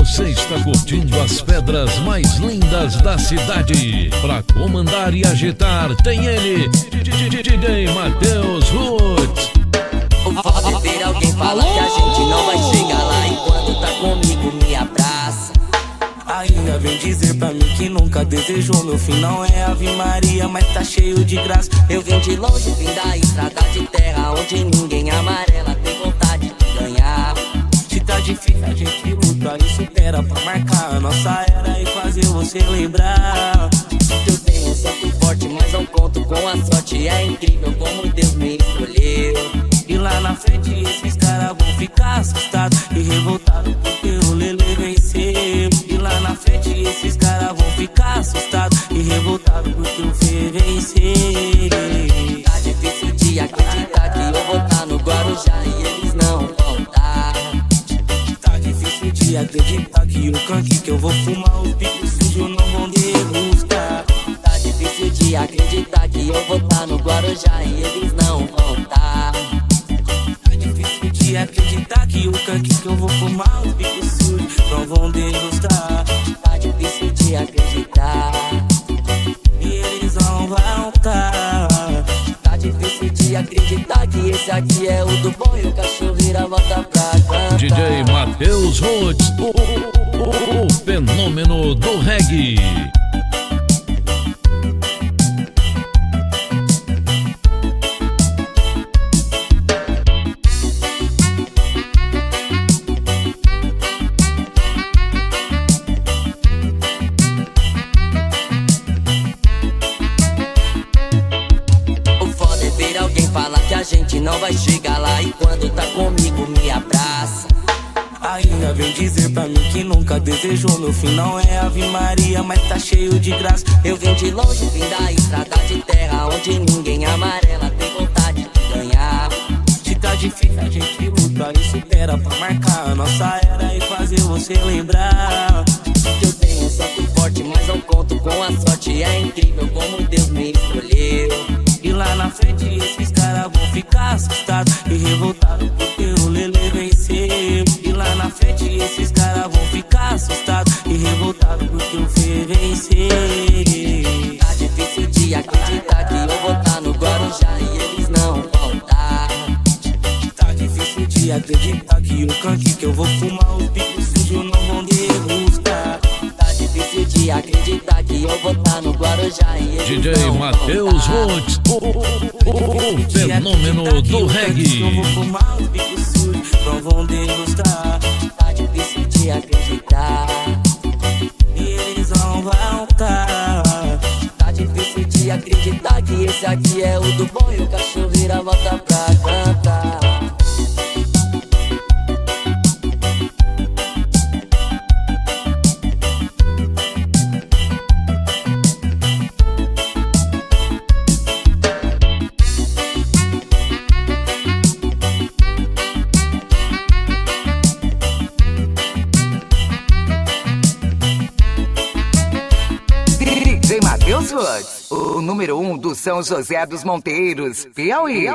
Você está curtindo as pedras mais lindas da cidade. Pra comandar e agitar, tem ele, DJ Matheus Roots. Pode ver alguém fala que a gente não vai chegar lá, e quando tá comigo me abraça. Ainda vem dizer pra mim que nunca desejou meu fim. Não é Ave Maria, mas tá cheio de graça. Eu vim de longe, vim da estrada de terra, onde ninguém amarela tem vontade de ganhar. Se tá difícil a gente luta e supera pra marcar a nossa era e fazer você lembrar. Eu tenho um santo forte, mas não conto com a sorte. É incrível como Deus me escolheu. E lá na frente esses caras vão ficar assustados e revoltados porque o Lele venceu. E lá na frente esses caras vão ficar assustados e revoltados porque o Fê venceu. Tá difícil de acreditar que eu vou tá no Guarujá e eles não vão tá. Tá difícil de acreditar que o canque que eu vou fumar, os bicos sujos não vão degustar. Tá difícil de acreditar que eu vou tá no Guarujá e eles não vão tá. Tá difícil de acreditar que o canque que eu vou fumar, os bicos sujos não vão degustar. Tá difícil de acreditar e eles não vão tá. Tá difícil de acreditar que esse aqui é o do bom e o cachorreira volta pra cantar. DJ Matheus Roots, o fenômeno do reggae. Fala que a gente não vai chegar lá, e quando tá comigo me abraça. Ainda vem dizer pra mim que nunca desejou meu fim. Não é Ave Maria, mas tá cheio de graça. Eu vim de longe, vim da estrada de terra, onde ninguém amarela tem vontade de ganhar. Se tá difícil a gente luta e supera pra marcar a nossa era e fazer você lembrar. Eu tenho um santo forte, mas não conto com a sorte. É incrível como Deus me escolheu. E lá na frente esses caras vão ficar assustados e revoltados porque o Lele venceu. E lá na frente esses caras vão ficar assustados e revoltados porque o Fê venceu. Tá difícil de acreditar que eu vou tá no Guarujá e eles não vão tá. Tá difícil de acreditar que o canque que eu vou fumar, os bicos sujos não vão degustar. Tá difícil de acreditar que eu vou tá no Guarujá e eles DJ não Matheus vão tá. Roots, o fenômeno do reggae. Eu vou fumar, os bicos sujos não vão degustar. Tá difícil de acreditar e eles não vão tá. Tá difícil de acreditar que esse aqui é o do bom e o cachorreira volta pra cantar. DJ Matheus Roots, o número 1 do São José dos Monteiros, Piauí.